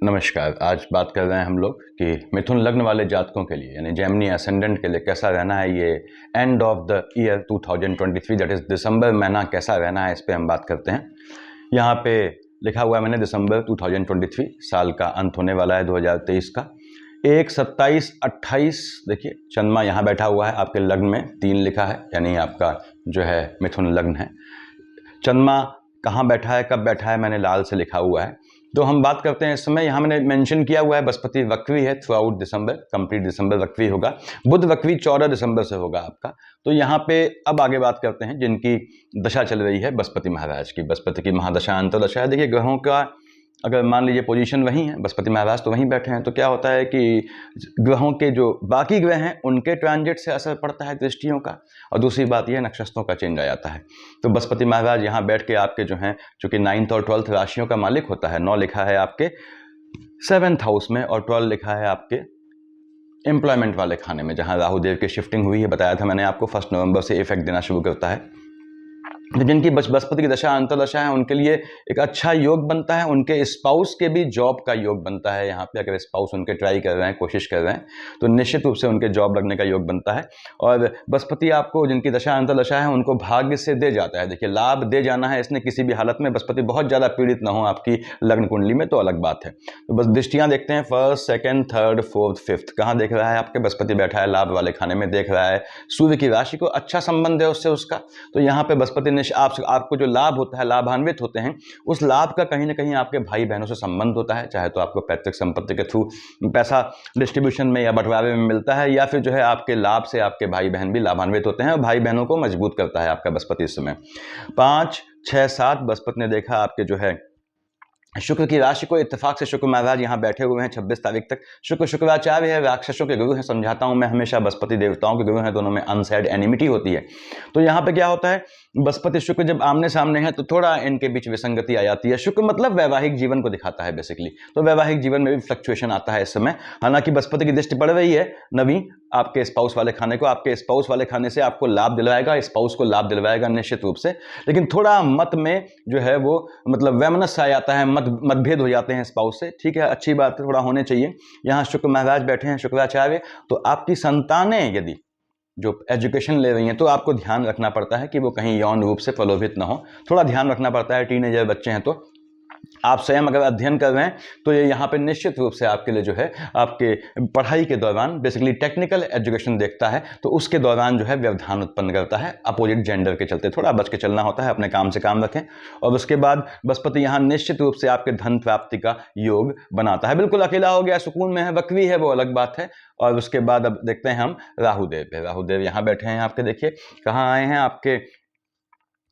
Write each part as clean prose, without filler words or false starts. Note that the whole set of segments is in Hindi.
नमस्कार। आज बात कर रहे हैं हम लोग कि मिथुन लग्न वाले जातकों के लिए यानी जेमिनी असेंडेंट के लिए कैसा रहना है। ये end of the year 2023 that is दिसंबर महीना कैसा रहना है, इस पे हम बात करते हैं। यहाँ पे लिखा हुआ है मैंने दिसंबर 2023 साल का अंत होने वाला है 2023 का 1/27/28। देखिए चंद्रमा यहाँ बैठा हुआ है आपके लग्न में, 3 लिखा है यानी आपका जो है मिथुन लग्न है। चंद्रमा कहाँ बैठा है, कब बैठा है, मैंने लाल से लिखा हुआ है। तो हम बात करते हैं इस समय, यहाँ मैंने मेंशन किया हुआ है बृहस्पति वक्री है थ्रू आउट दिसंबर, कंप्लीट दिसंबर वक्री होगा। बुध वक्री 14 दिसंबर से होगा आपका। तो यहाँ पे अब आगे बात करते हैं जिनकी दशा चल रही है बृहस्पति महाराज की। बृहस्पति की महादशा अंतर्दशा है। देखिए ग्रहों का अगर मान लीजिए पोजीशन वही है, बृहस्पति महाराज तो वहीं बैठे हैं, तो क्या होता है कि ग्रहों के जो बाकी ग्रह हैं उनके ट्रांजिट से असर पड़ता है दृष्टियों का, और दूसरी बात यह नक्षत्रों का चेंज आ जाता है। तो बृहस्पति महाराज यहाँ बैठ के आपके जो हैं, चूंकि 9th और 12th राशियों का मालिक होता है, 9 लिखा है आपके 7th हाउस में और 12 लिखा है आपके एम्प्लॉयमेंट वाले खाने में, जहाँ राहु देव की शिफ्टिंग हुई है। बताया था मैंने आपको 1 नवंबर से इफेक्ट देना शुरू करता है। जिनकी बृहस्पति की दशा अंतर्दशा है उनके लिए एक अच्छा योग बनता है, उनके स्पाउस के भी जॉब का योग बनता है। यहाँ पे अगर स्पाउस उनके ट्राई कर रहे हैं, कोशिश कर रहे हैं, तो निश्चित रूप से उनके जॉब लगने का योग बनता है। और बृहस्पति आपको जिनकी दशा अंतर्दशा है उनको भाग्य से दे जाता है। देखिए लाभ दे जाना है इसने किसी भी हालत में, बृहस्पति बहुत ज़्यादा पीड़ित ना हो आपकी लग्न कुंडली में तो अलग बात है। तो बस दृष्टियाँ देखते हैं, 1st, 2nd, 3rd, 4th, 5th कहाँ देख रहा है आपके बृहस्पति बैठा है, लाभ वाले खाने में देख रहा है। सूर्य की राशि को अच्छा संबंध है उससे उसका, तो यहाँ पे बृहस्पति ने आपको जो लाभ होता है, लाभान्वित होते हैं, उस लाभ का कहीं ना कहीं आपके भाई बहनों से संबंध होता है। चाहे तो आपको पैतृक संपत्ति के थ्रू पैसा डिस्ट्रीब्यूशन में या बंटवारे में मिलता है, या फिर जो है आपके लाभ से आपके भाई बहन भी लाभान्वित होते हैं और भाई बहनों को मजबूत करता है आपका बृहस्पति इस समय। 5, 6, 7 बृहस्पति ने देखा आपके जो है शुक्र की राशि को। इत्तेफाक से शुक्र महाराज यहाँ बैठे हुए हैं 26 तारीख तक। शुक्र शुक्राचार्य है, राक्षसों के गुरु हैं। समझाता हूँ मैं हमेशा, बृहस्पति देवताओं के गुरु हैं, दोनों में अनसैड एनिमिटी होती है। तो यहाँ पे क्या होता है, बृहस्पति शुक्र जब आमने सामने है तो थोड़ा इनके बीच विसंगति आ जाती है। शुक्र मतलब वैवाहिक जीवन को दिखाता है बेसिकली, तो वैवाहिक जीवन में भी फ्लक्चुएशन आता है इस समय। हालांकि बृहस्पति की दृष्टि पड़ रही है नवी आपके स्पाउस वाले खाने को, आपके स्पाउस वाले खाने से आपको लाभ दिलवाएगा, स्पाउस को लाभ दिलवाएगा निश्चित रूप से। लेकिन थोड़ा मत में जो है वो मतलब वैमनस्य आ जाता है, मतभेद हो जाते हैं स्पाउस से। ठीक है, अच्छी बात है, थोड़ा होने चाहिए। यहाँ शुक्र महाराज बैठे हैं शुक्राचार्य, तो आपकी संतानें यदि जो एजुकेशन ले रही हैं तो आपको ध्यान रखना पड़ता है कि वो कहीं यौन रूप से प्रलोभित ना हो, थोड़ा ध्यान रखना पड़ता है। टीनेजर बच्चे हैं तो आप स्वयं अगर अध्ययन कर रहे हैं तो ये यहाँ पे निश्चित रूप से आपके लिए जो है आपके पढ़ाई के दौरान बेसिकली टेक्निकल एजुकेशन देखता है, तो उसके दौरान जो है व्यवधान उत्पन्न करता है अपोजिट जेंडर के चलते। थोड़ा बच के चलना होता है, अपने काम से काम रखें। और उसके बाद बृहस्पति यहाँ निश्चित रूप से आपके धन प्राप्ति का योग बनाता है। बिल्कुल अकेला हो गया, सुकून में है, वक्री है, वो अलग बात है। और उसके बाद अब देखते हैं हम राहुदेव पे। राहुदेव यहाँ बैठे हैं आपके, देखिए कहाँ आए हैं, आपके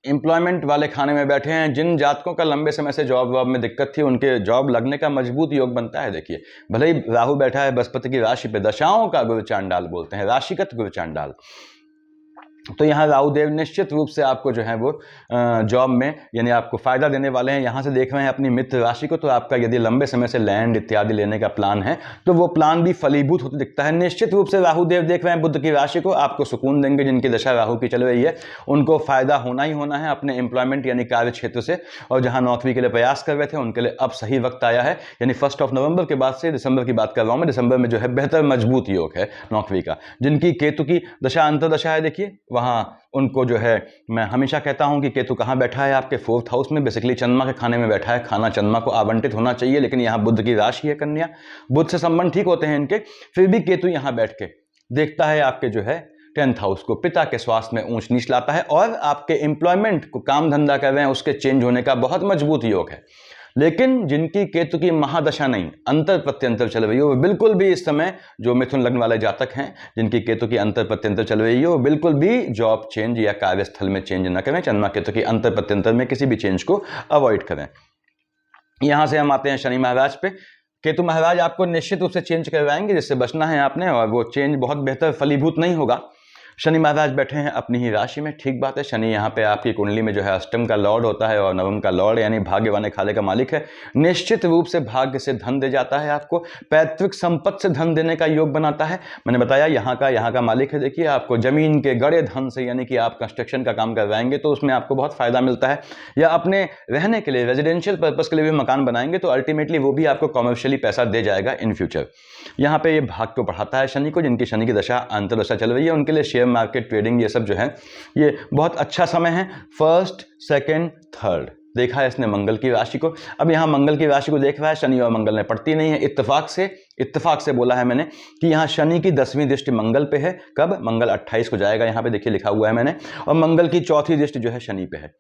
एम्प्लॉयमेंट वाले खाने में बैठे हैं। जिन जातकों का लंबे समय से जॉब वॉब में दिक्कत थी उनके जॉब लगने का मजबूत योग बनता है। देखिए भले ही राहु बैठा है बृहस्पति की राशि पे, दशाओं का गुरु चांडाल बोलते हैं, राशिगत गुरु चांडाल। तो यहाँ राहुदेव निश्चित रूप से आपको जो है वो जॉब में यानी आपको फायदा देने वाले हैं। यहाँ से देख रहे हैं अपनी मित्र राशि को, तो आपका यदि लंबे समय से लैंड इत्यादि लेने का प्लान है तो वो प्लान भी फलीभूत होता दिखता है। निश्चित रूप से राहुदेव देख रहे हैं बुध की राशि को, आपको सुकून देंगे। जिनकी दशा राहु की चल रही है उनको फायदा होना ही होना है अपने एम्प्लॉयमेंट यानी कार्य क्षेत्र से, और जहाँ नौकरी के लिए प्रयास कर रहे थे उनके लिए अब सही वक्त आया है। यानी 1 नवंबर के बाद से दिसंबर की बात कर रहा हूँ मैं, दिसंबर में जो है बेहतर मजबूत योग है नौकरी का। जिनकी केतु की दशा अंतर्दशा है, देखिए वहाँ उनको जो है मैं हमेशा कहता हूं कि केतु कहाँ बैठा है, आपके 4th हाउस में, बेसिकली चंद्रमा के खाने में बैठा है। खाना चंद्रमा को आवंटित होना चाहिए, लेकिन यहाँ बुध की राशि है कन्या, बुध से संबंध ठीक होते हैं इनके, फिर भी केतु यहाँ बैठ के देखता है आपके जो है 10th हाउस को, पिता के स्वास्थ्य में ऊंच नीच लाता है, और आपके एम्प्लॉयमेंट को, काम धंधा कर रहे हैं उसके चेंज होने का बहुत मजबूत योग है। लेकिन जिनकी केतु की महादशा नहीं, अंतर प्रत्यंतर चल रही हो, वो बिल्कुल भी इस समय जो मिथुन लग्न वाले जातक हैं जिनकी केतु की अंतर प्रत्यंतर चल रही हो, बिल्कुल भी जॉब चेंज या कार्यस्थल में चेंज न करें। चंद्रमा केतु की अंतर प्रत्यंतर में किसी भी चेंज को अवॉइड करें। यहां से हम आते हैं शनि महाराज पे। केतु महाराज आपको निश्चित रूप से चेंज करवाएंगे, जिससे बचना है आपने, और वो चेंज बहुत बेहतर फलीभूत नहीं होगा। शनि महाराज बैठे हैं अपनी ही राशि में, ठीक बात है। शनि यहाँ पे आपकी कुंडली में जो है अष्टम का लॉर्ड होता है और नवम का लॉर्ड यानी भाग्य वाले खाले का मालिक है। निश्चित रूप से भाग्य से धन दे जाता है, आपको पैतृक संपत्ति से धन देने का योग बनाता है। मैंने बताया यहाँ का मालिक है। देखिए आपको जमीन के गड़े धन से, यानी कि आप कंस्ट्रक्शन का काम करवाएंगे तो उसमें आपको बहुत फायदा मिलता है, या अपने रहने के लिए रेजिडेंशियल पर्पस के लिए भी मकान बनाएंगे तो अल्टीमेटली वो भी आपको कॉमर्शियली पैसा दे जाएगा इन फ्यूचर। यहाँ पे ये भाग्य को बढ़ाता है शनि को। जिनकी शनि की दशा अंतर्दशा चल रही है उनके लिए शेयर मार्केट, ट्रेडिंग, ये सब जो है ये बहुत अच्छा समय है। फर्स्ट, सेकंड, थर्ड देखा है इसने मंगल की राशि को। अब यहाँ मंगल की राशि को देख रहा है, शनि और मंगल ने पड़ती नहीं है। इत्तेफाक से बोला है मैंने कि यहाँ शनि की 10वीं दृष्टि मंगल पे है। कब? मंगल 28 को जाएगा, यहाँ पे देखिए लिखा हुआ है मैंने। और मंगल की चौथी दृष्टि जो है शनि पे है।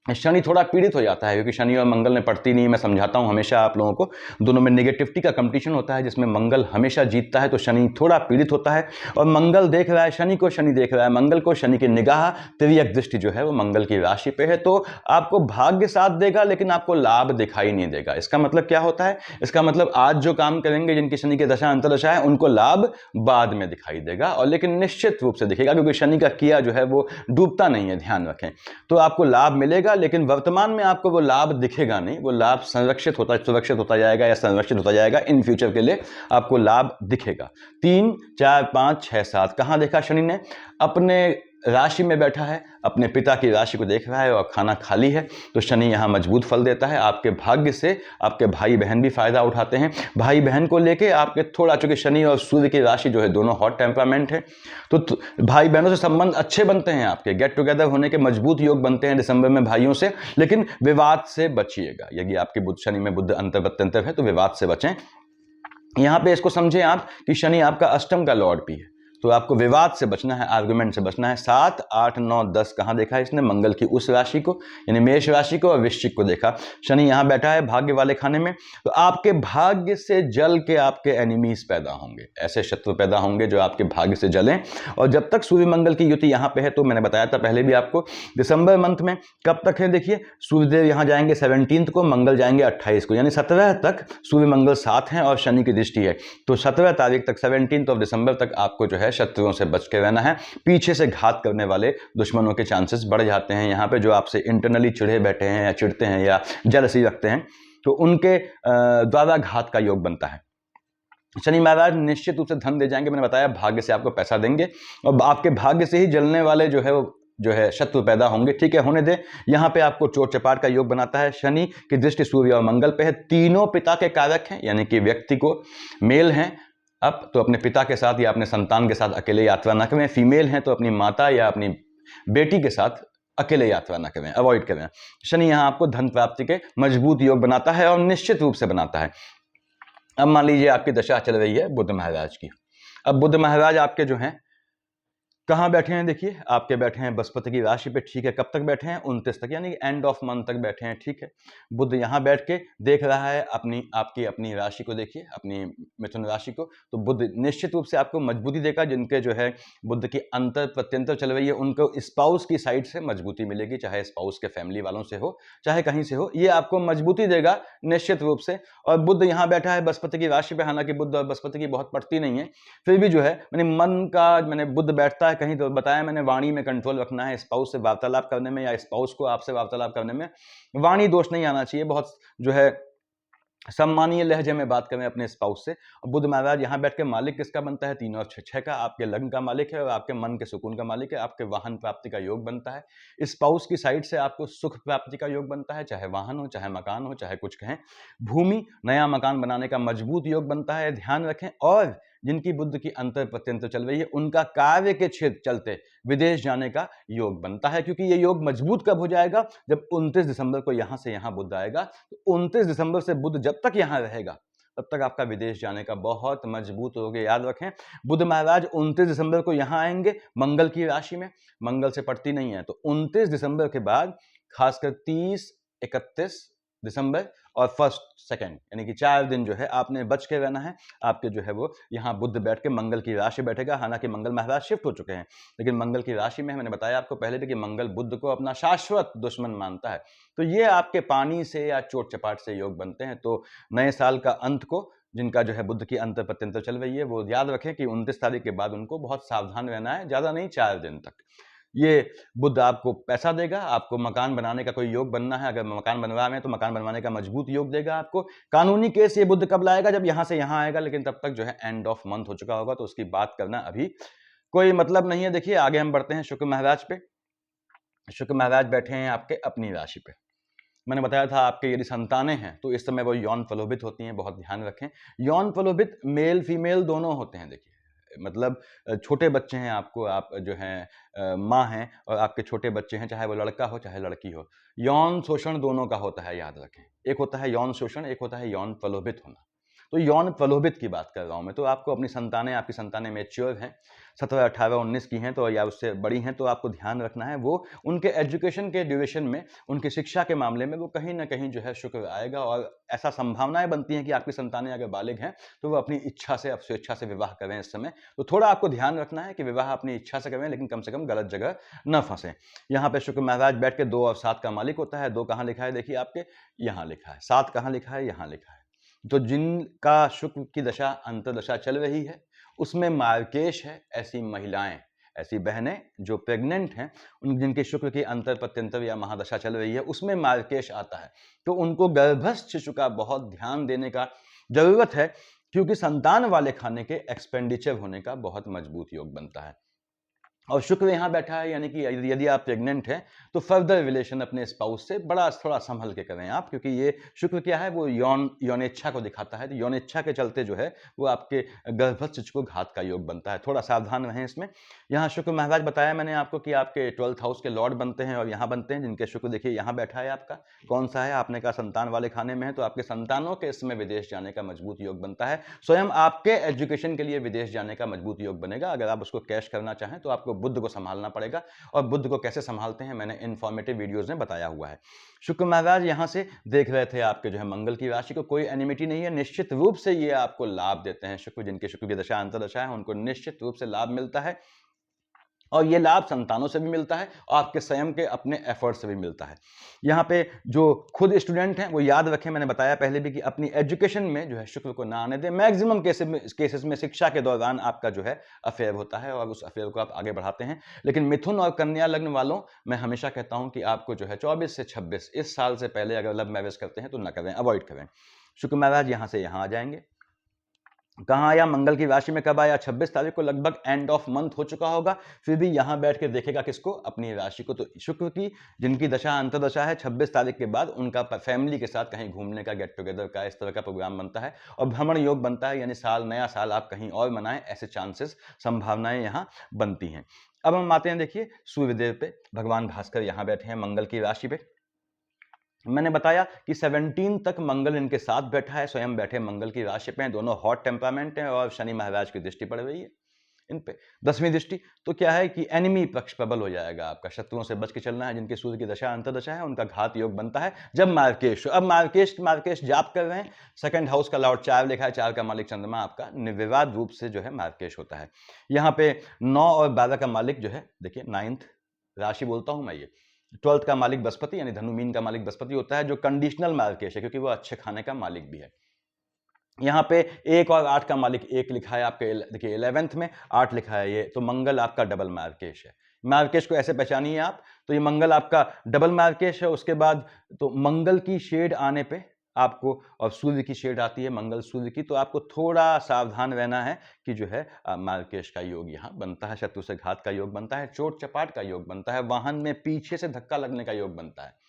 शनि थोड़ा पीड़ित हो जाता है क्योंकि शनि और मंगल ने पड़ती नहीं। मैं समझाता हूं हमेशा आप लोगों को, दोनों में नेगेटिविटी का कंपटीशन होता है जिसमें मंगल हमेशा जीतता है, तो शनि थोड़ा पीड़ित होता है। और मंगल देख रहा है शनि को, शनि देख रहा है मंगल को। शनि की निगाह, तिर्यक दृष्टि जो है वो मंगल की राशि पे है। तो आपको भाग्य साथ देगा लेकिन आपको लाभ दिखाई नहीं देगा। इसका मतलब क्या होता है? इसका मतलब आज जो काम करेंगे जिनकी शनि की दशा अंतर्दशा है उनको लाभ बाद में दिखाई देगा, और लेकिन निश्चित रूप से दिखेगा क्योंकि शनि का किया जो है वो डूबता नहीं है, ध्यान रखें। तो आपको लाभ मिलेगा लेकिन वर्तमान में आपको वो लाभ दिखेगा नहीं। वो लाभ सुरक्षित होता जाएगा या संरक्षित होता जाएगा। इन फ्यूचर के लिए आपको लाभ दिखेगा। 3, 4, 5, 6, 7 कहां देखा शनि ने? अपने राशि में बैठा है, अपने पिता की राशि को देख रहा है और खाना खाली है, तो शनि यहाँ मजबूत फल देता है। आपके भाग्य से आपके भाई बहन भी फायदा उठाते हैं। भाई बहन को लेके आपके थोड़ा, चूंकि शनि और सूर्य की राशि जो है दोनों हॉट टेम्परामेंट है, तो भाई बहनों से संबंध अच्छे बनते हैं आपके, गेट टुगेदर होने के मजबूत योग बनते हैं दिसंबर में भाइयों से। लेकिन विवाद से बचिएगा। यदि आपके बुध शनि में बुध अंतर है तो विवाद से बचें। यहाँ पे इसको समझें आप कि शनि आपका अष्टम का लॉर्ड भी है, तो आपको विवाद से बचना है, आर्गुमेंट से बचना है। 7, 8, 9, 10 कहाँ देखा है इसने? मंगल की उस राशि को यानी मेष राशि को और वृश्चिक को देखा। शनि यहाँ बैठा है भाग्य वाले खाने में, तो आपके भाग्य से जल के आपके एनिमीज पैदा होंगे, ऐसे शत्रु पैदा होंगे जो आपके भाग्य से जलें। और जब तक सूर्य मंगल की युति यहाँ पे है, तो मैंने बताया था पहले भी आपको, दिसंबर मंथ में कब तक है? देखिए सूर्यदेव यहाँ जाएंगे 17 को, मंगल जाएंगे 28 को, यानी 17 तक सूर्य मंगल साथ हैं और शनि की दृष्टि है। तो 17 तारीख तक, 17 दिसंबर तक आपको जो है शत्रुओं से बच के रहना है। पीछे से घात करने वाले दुश्मनों के चांसेस बढ़ जाते हैं। यहाँ पे जो आपसे इंटरनली चिढ़े बैठे हैं या चिढ़ते हैं या जेलसी रखते हैं, तो उनके द्वारा घात का योग बनता है। शनि महाराज निश्चित रूप से धन दे जाएंगे। मैंने बताया भाग्य से आपको पैसा देंगे और आपके भाग्य से ही जलने वाले जो है शत्रु पैदा होंगे। ठीक है, होने दे। यहाँ पे आपको चोट चपाट का योग बनाता है। शनि की दृष्टि सूर्य और मंगल पे है। तीनों पिता के कारक हैं, यानी कि व्यक्ति को मेल हैं अब तो अपने पिता के साथ या अपने संतान के साथ अकेले यात्रा न करें। फीमेल हैं तो अपनी माता या अपनी बेटी के साथ अकेले यात्रा न करें, अवॉइड करें। शनि यहाँ आपको धन प्राप्ति के मजबूत योग बनाता है और निश्चित रूप से बनाता है। अब मान लीजिए आपकी दशा चल रही है बुध महाराज की। अब बुध महाराज आपके जो हैं कहाँ बैठे हैं? देखिए आपके बैठे हैं बृहस्पति की राशि पे। ठीक है, कब तक बैठे हैं? 29 तक, यानी एंड ऑफ मंथ तक बैठे हैं। ठीक है, बुध यहाँ बैठ के देख रहा है अपनी राशि को। देखिए अपनी मिथुन राशि को, तो बुध निश्चित रूप से आपको मजबूती देगा। जिनके जो है बुध की अंतर प्रत्यंतर चल रही है उनको स्पाउस की साइड से मजबूती मिलेगी, चाहे स्पाउस के फैमिली वालों से हो चाहे कहीं से हो, ये आपको मजबूती देगा निश्चित रूप से। और बुध यहाँ बैठा है बृहस्पति की राशि पे। हालांकि बुध और बृहस्पति की बहुत पड़ती नहीं है, फिर भी जो है मैंने बुध बैठता है कहीं, तो बताया मैंने वाणी में कंट्रोल रखना है। स्पाउस से वार्तालाप करने में या स्पाउस को आपसे वार्तालाप करने में वाणी दोष नहीं आना चाहिए। बहुत जो है सम्मानीय लहजे में बात करें अपने स्पाउस से। बुध महाराज यहाँ बैठ के मालिक किसका बनता है? 3 और 6 का। आपके लग्न का मालिक है और आपके मन के सुकून का मालिक है। आपके वाहन प्राप्ति का योग बनता है। स्पाउस की साइड से आपको सुख प्राप्ति का योग बनता है, चाहे वाहन हो, चाहे मकान हो, चाहे कुछ कहें। भूमि, नया मकान बनाने का मजबूत योग बनता है, ध्यान रखें। और जिनकी बुध की अंतर प्रत्यंतर चल रही है उनका कार्य के क्षेत्र चलते विदेश जाने का योग बनता है, क्योंकि ये योग मजबूत कब हो जाएगा? जब 29 दिसंबर को यहां से यहां बुध आएगा। तो 29 दिसंबर से बुध जब तक यहां रहेगा तब तक आपका विदेश जाने का बहुत मजबूत हो गया। याद रखें, बुध महाराज 29 दिसंबर को यहां आएंगे मंगल की राशि में, मंगल से पड़ती नहीं है। तो 29 दिसंबर के बाद खासकर 30, 31 दिसंबर और 1, 2 यानी कि 4 दिन जो है आपने बच के रहना है। आपके जो है वो यहाँ बुध बैठ के मंगल की राशि बैठेगा। हालांकि मंगल महाराज शिफ्ट हो चुके हैं, लेकिन मंगल की राशि में मैंने बताया आपको पहले भी कि मंगल बुध को अपना शाश्वत दुश्मन मानता है। तो ये आपके पानी से या चोट चपाट से योग बनते हैं। तो नए साल का अंत को जिनका जो है बुध की अंतर प्रत्यंतर चल रही है, वो याद रखें कि 29 तारीख के बाद उनको बहुत सावधान रहना है, ज़्यादा नहीं 4 दिन तक। ये बुध आपको पैसा देगा, आपको मकान बनाने का कोई योग बनना है, अगर मकान बनवा रहे हैं तो मकान बनवाने का मजबूत योग देगा आपको। कानूनी केस ये बुध कब लाएगा, जब यहाँ से यहाँ आएगा, लेकिन तब तक जो है एंड ऑफ मंथ हो चुका होगा, तो उसकी बात करना अभी कोई मतलब नहीं है। देखिए आगे हम बढ़ते हैं शुक्र महाराज पे। शुक्र महाराज बैठे हैं आपके अपनी राशि पे। मैंने बताया था आपके यदि संतानें हैं तो इस समय वो यौन प्रलोभित होती हैं, बहुत ध्यान रखें। यौन प्रलोभित मेल फीमेल दोनों होते हैं। देखिए मतलब छोटे बच्चे हैं, आपको आप जो हैं माँ हैं और आपके छोटे बच्चे हैं, चाहे वो लड़का हो चाहे लड़की हो, यौन शोषण दोनों का होता है, याद रखें। एक होता है यौन शोषण, एक होता है यौन प्रलोभित होना। तो यौन प्रलोभित की बात कर रहा हूं मैं। तो आपको अपनी संतानें, आपकी संतानें मैच्योर हैं, 17, 18, 19 की हैं तो या उससे बड़ी हैं, तो आपको ध्यान रखना है वो उनके एजुकेशन के ड्यूरेशन में, उनकी शिक्षा के मामले में वो कहीं ना कहीं जो है शुक्र आएगा। और ऐसा संभावनाएं बनती हैं कि आपकी संतानें अगर बालिग हैं तो वो अपनी इच्छा से, स्वेच्छा से विवाह करें इस समय। तो थोड़ा आपको ध्यान रखना है कि विवाह अपनी इच्छा से करें, लेकिन कम से कम गलत जगह न फंसे। यहाँ पे शुक्र महाराज बैठ के 2 और 7 का मालिक होता है। 2 कहाँ लिखा है, देखिए आपके यहाँ लिखा है। 7 कहाँ लिखा है, यहाँ लिखा है। तो जिनका शुक्र की दशा अंतर्दशा चल रही है उसमें मार्केश है, ऐसी महिलाएं, ऐसी बहनें जो प्रेग्नेंट हैं, उन जिनके शुक्र की अंतर प्रत्यंतर या महादशा चल रही है उसमें मार्केश आता है, तो उनको गर्भस्थ शिशु का बहुत ध्यान देने का जरूरत है, क्योंकि संतान वाले खाने के एक्सपेंडिचर होने का बहुत मजबूत योग बनता है। और शुक्र यहाँ बैठा है, यानी कि यदि आप प्रेग्नेंट हैं तो फर्दर रिलेशन अपने स्पाउस से बड़ा थोड़ा संभल के करें आप, क्योंकि ये शुक्र क्या है, वो यौनेच्छा को दिखाता है। तो यौनेच्छा के चलते जो है वो आपके गर्भस्थ शिशु को घात का योग बनता है, थोड़ा सावधान रहें इसमें। यहाँ शुक्र महाराज बताया मैंने आपको कि आपके 12th हाउस के लॉर्ड बनते हैं और यहाँ बनते हैं, जिनके शुक्र देखिए यहाँ बैठा है आपका। कौन सा है, आपने कहा संतान वाले खाने में है, तो आपके संतानों के इसमें विदेश जाने का मजबूत योग बनता है। स्वयं आपके एजुकेशन के लिए विदेश जाने का मजबूत योग बनेगा। अगर आप उसको कैश करना चाहें तो आपको बुध को संभालना पड़ेगा, और बुध को कैसे संभालते हैं मैंने इन्फॉर्मेटिव वीडियोस में बताया हुआ है। शुक्र महाराज यहां से देख रहे थे आपके जो है मंगल की राशि को। कोई एनिमिटी नहीं है, निश्चित रूप से ये आपको लाभ देते हैं। शुक्र, जिनके शुक्र की दशा अंतर्दशा है उनको निश्चित रूप से लाभ मिलता है, और ये लाभ संतानों से भी मिलता है और आपके स्वयं के अपने एफर्ट से भी मिलता है। यहाँ पे जो खुद स्टूडेंट हैं वो याद रखें, मैंने बताया पहले भी कि अपनी एजुकेशन में जो है शुक्र को ना आने दें। मैक्सिमम केसेस में शिक्षा के दौरान आपका जो है अफेयर होता है और उस अफेयर को आप आगे बढ़ाते हैं। लेकिन मिथुन और कन्या लग्न वालों, मैं हमेशा कहता हूं कि आपको जो है 24 से 26 इस साल से पहले अगर लव मैरिज करते हैं तो ना करें, अवॉइड करें। शुक्र महाराज यहाँ से यहाँ आ जाएंगे। कहाँ आया, मंगल की राशि में कब आया, 26 तारीख को, लगभग एंड ऑफ मंथ हो चुका होगा, फिर भी यहां बैठ के देखेगा किसको, अपनी राशि को। तो शुक्र की जिनकी दशा अंतर्दशा है 26 तारीख के बाद उनका फैमिली के साथ कहीं घूमने का, गेट टुगेदर का, इस तरह का प्रोग्राम बनता है और भ्रमण योग बनता है, यानी नया साल आप कहीं और मनाएं, ऐसे चांसेस, संभावनाएं यहां बनती हैं। अब हम आते हैं देखिए सूर्यदेव पे। भगवान भास्कर यहां बैठे हैं मंगल की राशि पे। मैंने बताया कि 17 तक मंगल इनके साथ बैठा है, स्वयं बैठे मंगल की राशि पे हैं, दोनों हॉट टेम्परामेंट हैं और शनि महाराज की दृष्टि पड़ रही है इन पे, 10वीं दृष्टि। तो क्या है कि एनिमी पक्ष प्रबल हो जाएगा आपका, शत्रुओं से बच के चलना है। जिनके सूर्य की दशा अंतर्दशा है उनका घात योग बनता है जब मार्केश। अब मार्केश जाप कर रहे हैं, सेकंड हाउस का लॉर्ड 4 लिखा है, 4 का मालिक चंद्रमा आपका निर्विवाद रूप से जो है मार्केश होता है। यहाँ पे 9 और 12 का मालिक जो है, देखिए 9th राशि बोलता हूं मैं, ये 12th का मालिक बृहस्पति, यानी धनु मीन का मालिक बृहस्पति होता है, जो कंडीशनल मार्केश है क्योंकि वो अच्छे खाने का मालिक भी है। यहाँ पे 1 और 8 का मालिक 1 लिखा है आपके, देखिए 11th में 8 लिखा है, ये तो मंगल आपका डबल मार्केश है। मार्केश को ऐसे पहचानिए आप, तो ये मंगल आपका डबल मार्केश है। उसके बाद तो मंगल की शेड आने पे आपको, और सूर्य की शेड आती है मंगल सूर्य की, तो आपको थोड़ा सावधान रहना है कि जो है मार्केश का योग यहाँ बनता है, शत्रु से घात का योग बनता है, चोट चपाट का योग बनता है, वाहन में पीछे से धक्का लगने का योग बनता है।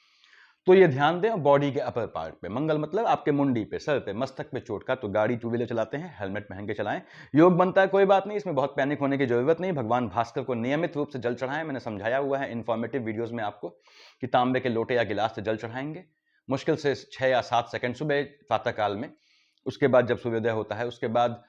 तो ये ध्यान दें। बॉडी के अपर पार्ट पे मंगल मतलब आपके मुंडी पे, सर पे, मस्तक पे चोट का, तो गाड़ी टू व्हीलर चलाते हैं हेलमेट पहन के चलाएं, योग बनता है। कोई बात नहीं, इसमें बहुत पैनिक होने की जरूरत नहीं। भगवान भास्कर को नियमित रूप से जल चढ़ाएं, मैंने समझाया हुआ है इन्फॉर्मेटिव वीडियोस में आपको कि तांबे के लोटे या गिलास से जल चढ़ाएंगे, मुश्किल से 6 या 7 सेकंड सुबह प्रातःकाल में। उसके बाद जब सूर्योदय होता है उसके बाद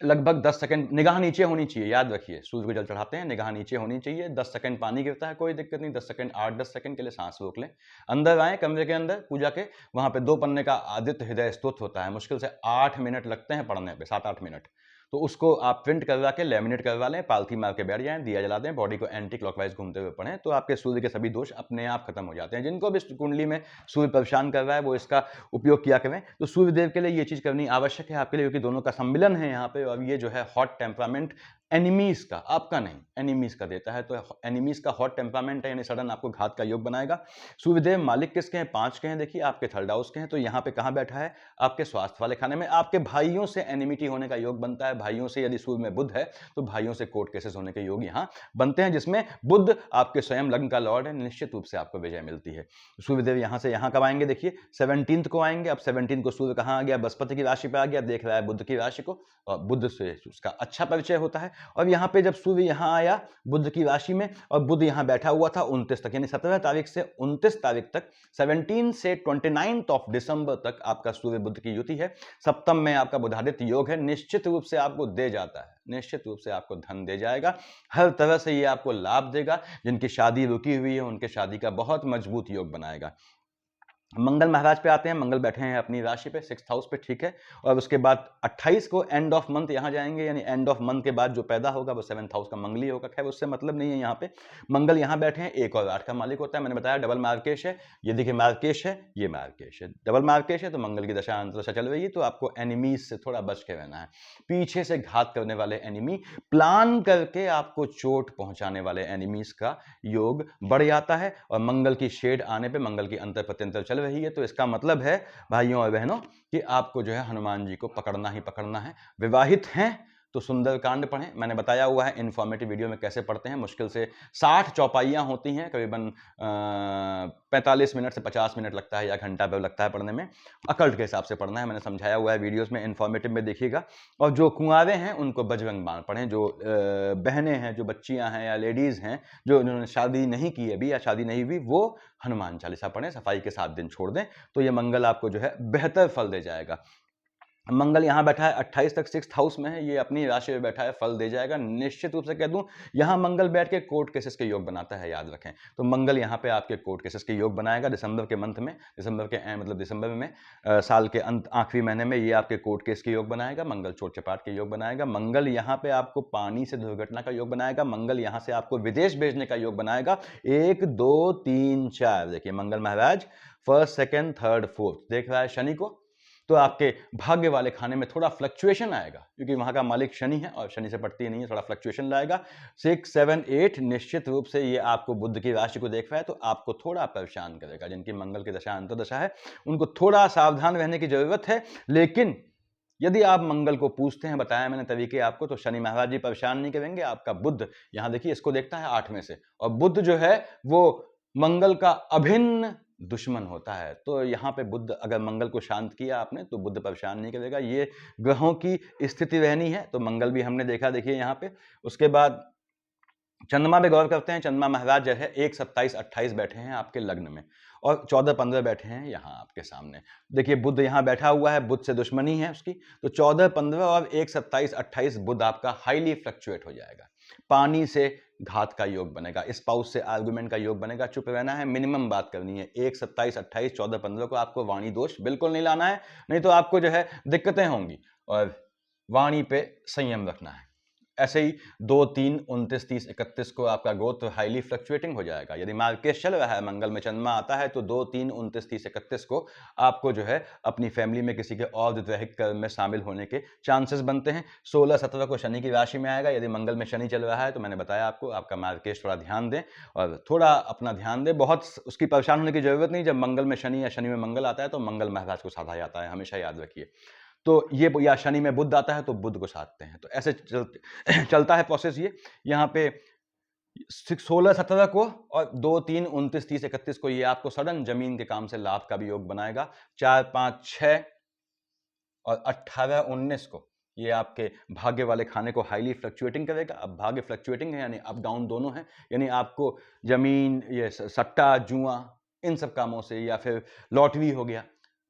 लगभग 10 सेकंड निगाह नीचे होनी चाहिए, याद रखिए, सूर्य को जल चढ़ाते हैं निगाह नीचे होनी चाहिए। 10 सेकंड पानी गिरता है, कोई दिक्कत नहीं, 10 सेकंड 8-10 सेकंड के लिए सांस रोक लें। अंदर आए कमरे के अंदर पूजा के, वहां पे 2 पन्ने का आदित्य हृदय स्तोत्र होता है, मुश्किल से 8 मिनट लगते हैं पढ़ने पे, 7-8 मिनट। तो उसको आप प्रिंट करवा के लैमिनेट करवा लें, पालथी मार के बैठ जाएं, दिया जला दें, बॉडी को एंटी क्लॉकवाइज घूमते हुए पढ़ें, तो आपके सूर्य के सभी दोष अपने आप खत्म हो जाते हैं। जिनको भी कुंडली में सूर्य परेशान कर रहा है वो इसका उपयोग किया करें। तो सूर्यदेव के लिए ये चीज़ करनी आवश्यक है आपके लिए, क्योंकि दोनों का सम्मिलन है यहाँ पे। और ये जो है हॉट टेम्परामेंट एनिमीज का, आपका नहीं, एनिमीज का देता है। तो एनिमीज का हॉट टेम्परामेंट है, यानी सडन आपको घात का योग बनाएगा। सूर्यदेव मालिक किसके हैं? 5 के हैं। देखिए आपके थर्ड हाउस के हैं। तो यहाँ पे कहाँ बैठा है? आपके स्वास्थ्य वाले खाने में। आपके भाइयों से एनिमिटी होने का योग बनता है। भाइयों से यदि सूर्य में बुध है तो भाइयों से कोर्ट केसेस होने के योग यहाँ बनते हैं, जिसमें बुध आपके स्वयं लग्न का लॉर्ड है। निश्चित रूप से आपको विजय मिलती है। सूर्यदेव यहाँ से यहाँ कब आएंगे? देखिए 17 को आएंगे। अब 17 को सूर्य कहाँ आ गया? बृहस्पति की राशि पे आ गया, देख रहा है बुध की राशि को, और बुध से उसका अच्छा परिचय होता है। और यहाँ पे जब सूर्य यहाँ आया बुध की राशि में, और बुध यहाँ बैठा हुआ था 29 तक, यानी 17 तारीख से 29 तारीख तक, 17 से 29 ऑफ दिसंबर तक आपका सूर्य बुध की युति है। सप्तम में आपका बुधादित्य योग है। निश्चित रूप से आपको दे जाता है, निश्चित रूप से आपको धन दे जाएगा, हर तरह से ये आपको लाभ देगा। जिनकी शादी रुकी हुई है उनके शादी का बहुत मजबूत योग बनाएगा। मंगल महाराज पे आते हैं। मंगल बैठे हैं अपनी राशि पे 6th हाउस पे, ठीक है। और उसके बाद 28 को एंड ऑफ मंथ यहाँ जाएंगे, यानी एंड ऑफ मंथ के बाद जो पैदा होगा वो 7th हाउस का मंगल ही होगा। खैर उससे मतलब नहीं है। यहाँ पे मंगल यहाँ बैठे हैं, 1 और 8 का मालिक होता है। मैंने बताया डबल मार्केश है। ये देखिए मार्केश है, ये मार्केश है, डबल मार्केश है। तो मंगल की दशा अंतरदशा चल रही है, तो आपको एनिमीज से थोड़ा बच के रहना है। पीछे से घात करने वाले एनिमी, प्लान करके आपको चोट पहुंचाने वाले एनिमीज का योग बढ़ जाता है। और मंगल की शेड आने पर मंगल की अंतर प्रत्यंतर चल रही है, तो इसका मतलब है भाइयों और बहनों कि आपको जो है हनुमान जी को पकड़ना ही पकड़ना है। विवाहित हैं तो सुंदरकांड पढ़ें। मैंने बताया हुआ है इन्फॉर्मेटिव वीडियो में कैसे पढ़ते हैं। मुश्किल से 60 चौपाइयाँ होती हैं, करीबन 45 मिनट से 50 मिनट लगता है या घंटा पे लगता है पढ़ने में। अकल्ट के हिसाब से पढ़ना है, मैंने समझाया हुआ है वीडियोस में, इन्फॉर्मेटिव में देखिएगा। और जो कुंवारे हैं उनको बजरंग बाण पढ़ें। जो बहनें हैं, जो बच्चियाँ हैं या लेडीज़ हैं जो जिन्होंने शादी नहीं की अभी या शादी नहीं हुई, वो हनुमान चालीसा पढ़ें। सफाई के 7 दिन छोड़ दें, तो ये मंगल आपको जो है बेहतर फल दे जाएगा। मंगल यहाँ बैठा है 28 तक 6th हाउस में है, ये अपनी राशि में बैठा है, फल दे जाएगा। निश्चित रूप से कह दूं, यहाँ मंगल बैठ के कोर्ट केसेस के योग बनाता है, याद रखें। तो मंगल यहाँ पे आपके कोर्ट केसेस के योग बनाएगा दिसंबर के मंथ में, दिसंबर के मतलब दिसंबर में साल के अंत आखिरी महीने में ये आपके कोर्ट केस के योग बनाएगा। मंगल चोट चपाट के योग बनाएगा। मंगल यहाँ पे आपको पानी से दुर्घटना का योग बनाएगा। मंगल यहाँ से आपको विदेश भेजने का योग बनाएगा। 1 2 3 4 देखिए मंगल महाराज 1st 2nd 3rd 4th देख रहा है शनि को। तो आपके भाग्य वाले खाने में थोड़ा फ्लक्चुएशन आएगा, क्योंकि वहां का मालिक शनि है और शनि से पड़ती नहीं है, थोड़ा फ्लक्चुएशन लाएगा। 6 7 8 निश्चित रूप से ये आपको बुध की राशि को देख रहा है, तो आपको थोड़ा परेशान करेगा। जिनकी मंगल की दशा अंतर्दशा है उनको थोड़ा सावधान रहने की जरूरत है। लेकिन यदि आप मंगल को पूछते हैं, बताया मैंने तरीके आपको, तो शनि महाराज जी परेशान नहीं करेंगे। आपका बुध यहाँ देखिए इसको देखता है 8 में से, और बुध जो है वो मंगल का अभिन्न दुश्मन होता है। तो यहाँ पे बुध, अगर मंगल को शांत किया आपने तो बुध परेशान नहीं करेगा। ये ग्रहों की स्थिति रहनी है। तो मंगल भी हमने देखा, देखिए यहाँ पे। उसके बाद चंद्रमा पे गौर करते हैं। चंद्रमा महाराज जो है 1 27 28 बैठे हैं आपके लग्न में, और 14 15 बैठे हैं यहाँ आपके सामने। देखिए बुध यहाँ बैठा हुआ है, बुध से दुश्मनी है उसकी। तो 14 15 और 1 27 28 बुध आपका हाईली फ्लक्चुएट हो जाएगा। पानी से घात का योग बनेगा, स्पाउस से आर्गुमेंट का योग बनेगा। चुप रहना है, मिनिमम बात करनी है। 1 27 28 14 15 को आपको वाणी दोष बिल्कुल नहीं लाना है, नहीं तो आपको जो है दिक्कतें होंगी। और वाणी पे संयम रखना है। ऐसे ही 2 3 29 30 31 को आपका गोत्र हाईली फ्लक्चुएटिंग हो जाएगा। यदि मार्केश चल रहा है, मंगल में चंद्रमा आता है, तो 2 3 29 30 31 को आपको जो है अपनी फैमिली में किसी के और वैवाहिक कर्म में शामिल होने के चांसेस बनते हैं। 16 17 को शनि की राशि में आएगा। यदि मंगल में शनि चल रहा है तो मैंने बताया आपको, आपका मार्केश थोड़ा ध्यान दें और थोड़ा अपना ध्यान दें। बहुत उसकी परेशान होने की जरूरत नहीं। जब मंगल में शनि या शनि में मंगल आता है तो मंगल महाराज को साधा जाता है, हमेशा याद रखिए। तो ये, या शनि में बुध आता है तो बुध को साधते हैं। तो ऐसे चलता है प्रोसेस ये। यहाँ पे 16 17 को और 2 3 29 30 31 को ये आपको सडन जमीन के काम से लाभ का भी योग बनाएगा। 4 5 6 और 18 19 को ये आपके भाग्य वाले खाने को हाईली फ्लक्चुएटिंग करेगा। अब भाग्य फ्लक्चुएटिंग है, यानी अप डाउन दोनों है। यानी आपको जमीन, ये सट्टा जुआ, इन सब कामों से, या फिर लॉटरी हो गया,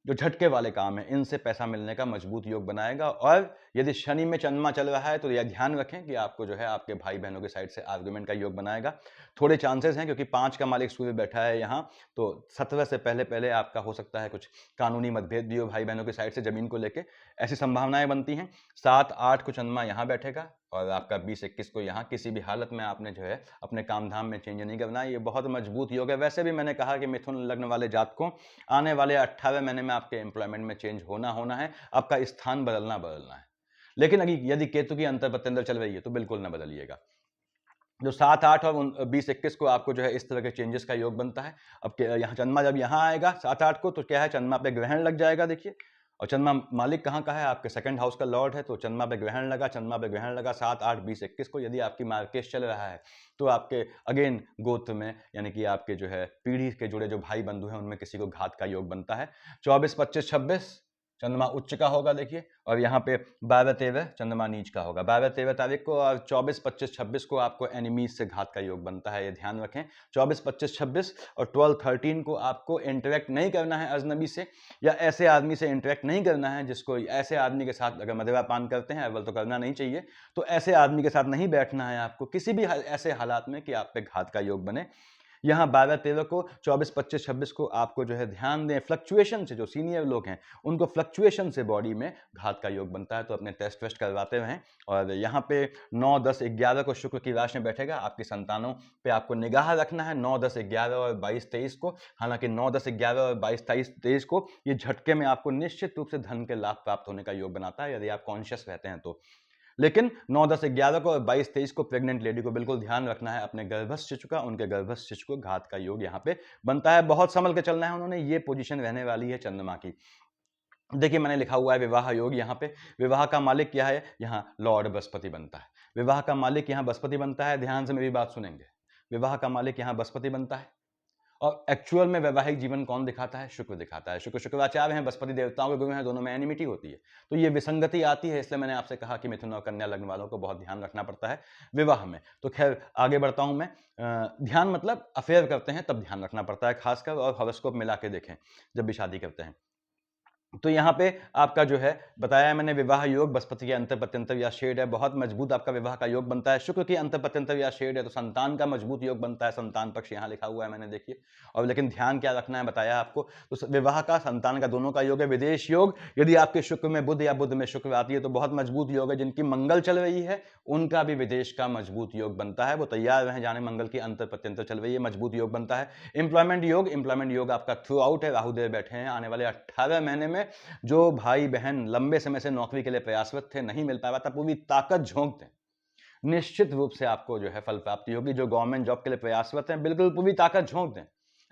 जो झटके वाले काम है, इनसे पैसा मिलने का मजबूत योग बनाएगा। और यदि शनि में चंद्रमा चल रहा है तो यह ध्यान रखें कि आपको जो है आपके भाई बहनों की साइड से आर्गुमेंट का योग बनाएगा। थोड़े चांसेस हैं क्योंकि 5 का मालिक सूर्य बैठा है यहाँ, तो 17 से पहले पहले आपका हो सकता है कुछ कानूनी मतभेद भी हो भाई बहनों की साइड से जमीन को लेके, ऐसी संभावनाएं बनती हैं। 7-8 को चंद्रमा यहाँ बैठेगा और आपका 20-21 को यहाँ। किसी भी हालत में आपने जो है अपने काम धाम में चेंज नहीं करना है, ये बहुत मजबूत योग है। वैसे भी मैंने कहा कि मिथुन लग्न वाले जातकों आने वाले 18वें महीने में आपके एम्प्लॉयमेंट में चेंज होना है, आपका स्थान बदलना है। लेकिन अगर यदि केतु की अंतर पत्यंतर चल रही है तो बिल्कुल ना बदलिएगा। जो 7-8 और 20-21 को आपको जो है इस तरह के चेंजेस का योग बनता है। अब यहाँ चंद्रमा जब यहाँ आएगा 7-8 को तो क्या है, चंद्रमा पे ग्रहण लग जाएगा देखिए। और चंद्रमा मालिक कहाँ का है, आपके सेकंड हाउस का लॉर्ड है, तो चंद्रमा पे ग्रहण लगा, 7-8-20-21 को। यदि आपकी मार्केश चल रहा है तो आपके अगेन गोत्र में यानी कि आपके जो है पीढ़ी के जुड़े जो भाई बंधु हैं उनमें किसी को घात का योग बनता है। 24-25-26 चंद्रमा उच्च का होगा देखिए, और यहाँ पे 12-13 चंद्रमा नीच का होगा 12-13 तारीख को। और 24-25-26 को आपको एनिमीज से घात का योग बनता है, ये ध्यान रखें। 24-25-26 और 12-13 को आपको इंटरेक्ट नहीं करना है अजनबी से, या ऐसे आदमी से इंटरेक्ट नहीं करना है जिसको, ऐसे आदमी के साथ अगर मदिरा पान करते हैं, अव्वल तो करना नहीं चाहिए, तो ऐसे आदमी के साथ नहीं बैठना है आपको किसी भी ऐसे हालात में कि आप पे घात का योग बने। यहाँ 12-13 को, 24-25-26 को आपको जो है ध्यान दें, फ्लक्चुएशन से, जो सीनियर लोग हैं उनको फ्लक्चुएशन से बॉडी में घात का योग बनता है, तो अपने टेस्ट वेस्ट करवाते रहें। और यहाँ पे 9-10-11 को शुक्र की राशि में बैठेगा, आपकी संतानों पे आपको निगाह रखना है 9-10-11 और 22-23 को। हालांकि 9-10-11 और 22-23 को ये झटके में आपको निश्चित रूप से धन के लाभ प्राप्त होने का योग बनाता है यदि आप कॉन्शियस रहते हैं तो। लेकिन 9-10-11 को और 22-23 को प्रेग्नेंट लेडी को बिल्कुल ध्यान रखना है अपने गर्भस्थ शिशु का, उनके गर्भस्थ शिशु को घात का योग यहाँ पे बनता है। बहुत संभल के चलना है उन्होंने, ये पोजीशन रहने वाली है चंद्रमा की। देखिए मैंने लिखा हुआ है विवाह योग, यहाँ पे विवाह का मालिक क्या है, यहाँ लॉर्ड बृहस्पति बनता है। विवाह का मालिक यहाँ बृहस्पति बनता है, ध्यान से मेरी बात सुनेंगे। विवाह का मालिक यहाँ बृहस्पति बनता है और एक्चुअल में वैवाहिक जीवन कौन दिखाता है, शुक्र दिखाता है। शुक्राचार्य हैं, बृहस्पति देवताओं के गुरु हैं, दोनों में एनिमिटी होती है, तो ये विसंगति आती है। इसलिए मैंने आपसे कहा कि मिथुन और कन्या लग्न वालों को बहुत ध्यान रखना पड़ता है विवाह में। तो खैर आगे बढ़ता हूं मैं। ध्यान मतलब अफेयर करते हैं तब ध्यान रखना पड़ता है खासकर, और हॉरोस्कोप मिला के देखें जब भी शादी करते हैं। तो यहाँ पे आपका जो है बताया मैंने, विवाह योग बृहस्पति के अंतर पत्यंतर या शेड है, बहुत मजबूत आपका विवाह का योग बनता है। शुक्र की अंतर पत्यंतर या शेड है तो संतान का मजबूत योग बनता है, संतान पक्ष यहाँ लिखा हुआ है मैंने देखिए। और लेकिन ध्यान क्या रखना है बताया आपको, तो विवाह का, संतान का, दोनों का योग है। विदेश योग, यदि आपके शुक्र में बुध या बुध में शुक्र आती है तो बहुत मजबूत योग है। जिनकी मंगल चल रही है उनका भी विदेश का मजबूत योग बनता है, वो तैयार रहे जाने, मंगल की अंतर पत्यंतर चल रही है, मजबूत योग बनता है। एम्प्लॉयमेंट योग आपका थ्रू आउट है, राहुदेव बैठे हैं आने वाले 18 महीने में। जो भाई बहन लंबे समय से नौकरी के लिए प्रयासरत थे, नहीं मिल पाया था, पूरी ताकत झोंक दें, निश्चित रूप से आपको जो है फल प्राप्ति होगी। जो गवर्नमेंट जॉब के लिए प्रयासरत हैं, बिल्कुल पूरी ताकत झोंक दें।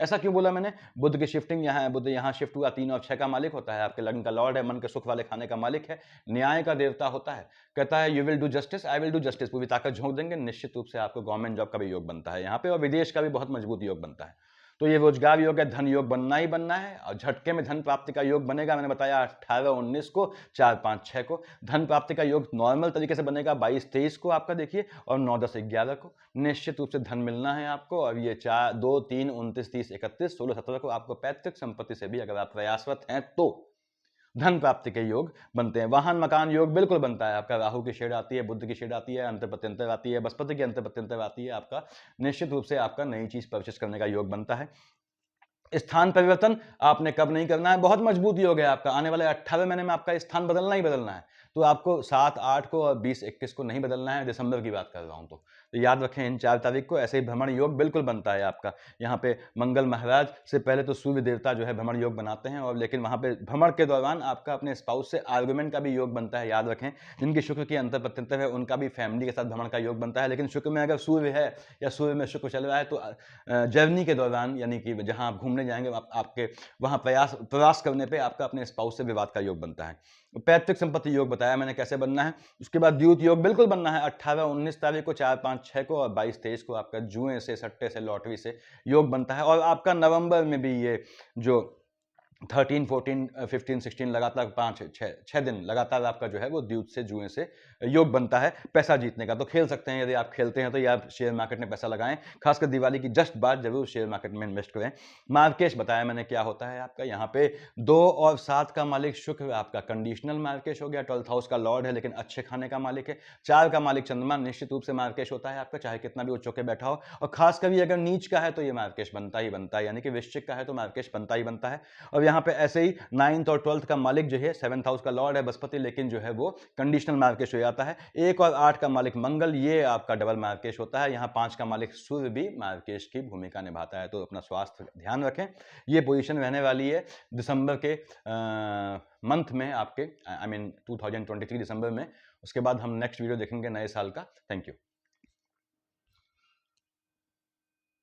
ऐसा क्यों बोला मैंने, बुध की शिफ्टिंग यहाँ है, बुध यहाँ शिफ्ट हुआ, 3 और 6 का मालिक होता है, आपके लग्न का लॉर्ड है, मन के सुख वाले खाने का मालिक है, न्याय का देवता होता है, कहता है you will do justice, I will do justice, पूरी ताकत झोंक देंगे, निश्चित रूप से आपको गवर्नमेंट जॉब का भी योग बनता है यहाँ पे, और विदेश का भी बहुत मजबूत योग बनता है। तो ये रोजगार योग है, धन योग बनना ही बनना है, और झटके में धन प्राप्ति का योग बनेगा। मैंने बताया 18-19 को, 4-5-6 को धन प्राप्ति का योग नॉर्मल तरीके से बनेगा, 22-23 को आपका देखिए, और 9-10-11 को निश्चित रूप से धन मिलना है आपको। और ये 4, 2, 3, 29, 30, 31, 16, 17 को आपको पैतृक संपत्ति से भी अगर आप प्रयासरत हैं तो धन प्राप्ति के योग बनते हैं। वाहन मकान योग बिल्कुल बनता है आपका, राहु की शेड आती है, बुध की शेड आती है, अंतर पत्यंतर आती है, बृहस्पति की अंतर पत्यंतर आती है, आपका निश्चित रूप से आपका नई चीज परचेस करने का योग बनता है। स्थान परिवर्तन आपने कब नहीं करना है, बहुत मजबूत योग है आपका, आने वाले 18 महीने में आपका स्थान बदलना ही बदलना है। तो आपको 7-8 को और 20-21 को नहीं बदलना है, दिसंबर की बात कर रहा हूं। तो याद रखें इन 4 तारीख को ऐसे ही भ्रमण योग बिल्कुल बनता है आपका। यहाँ पे मंगल महाराज से पहले तो सूर्य देवता जो है भ्रमण योग बनाते हैं, और लेकिन वहां पे भ्रमण के दौरान आपका अपने स्पाउस से आर्गुमेंट का भी योग बनता है। याद रखें जिनकी शुक्र की अंतर पत्यंतर है उनका भी फैमिली के साथ भ्रमण का योग बनता है। लेकिन शुक्र में अगर सूर्य है या सूर्य में शुक्र चल रहा है तो जर्नी के दौरान, यानी कि जहां आप घूमने जाएंगे आपके वहां प्रयास करने पे आपका अपने स्पाउस से विवाद का योग बनता है। पैतृक संपत्ति योग बताया मैंने कैसे बनना है। उसके बाद द्यूत योग बिल्कुल बनना है 18-19 तारीख को, 4-5-6 को, और 22-23 को आपका जुए से, सट्टे से, लॉटरी से योग बनता है। और आपका नवंबर में भी ये जो 13, 14, 15, 16 लगातार 5, 6 दिन लगातार आपका जो है वो द्यूत से जुए से योग बनता है पैसा जीतने का। तो खेल सकते हैं, यदि आप खेलते हैं तो या आप शेयर मार्केट में पैसा लगाएं, खासकर दिवाली की जस्ट बाद जरूर शेयर मार्केट में इन्वेस्ट करें। मार्केश बताया मैंने क्या होता है आपका, यहाँ पे 2 और 7 का मालिक शुक्र आपका कंडीशनल मार्केश हो गया, 12th हाउस का लॉर्ड है लेकिन अच्छे खाने का मालिक है। 4 का मालिक चंद्रमा निश्चित रूप से मार्केश होता है आपका, चाहे कितना भी उच्च होकर बैठा हो, और खास कभी अगर नीच का है तो ये मार्केश बनता ही बनता है, यानी कि वृश्चिक का है तो मार्केश बनता ही बनता है। और यहाँ पे ऐसे ही 9th और 12th का मालिक जो है 7th हाउस का लॉर्ड है बृहस्पति, लेकिन जो है वो कंडीशनल मार्केश हो जाता है। 1 और 8 का मालिक मंगल, ये आपका डबल मार्केश होता है। यहाँ 5 का मालिक सूर्य भी मार्केश की भूमिका निभाता है। तो अपना स्वास्थ्य ध्यान रखें। ये पोजीशन रहने वाली है दिसंबर के मंथ में आपके, आई मीन 2023 दिसंबर में। उसके बाद हम नेक्स्ट वीडियो देखेंगे नए साल का। Thank you.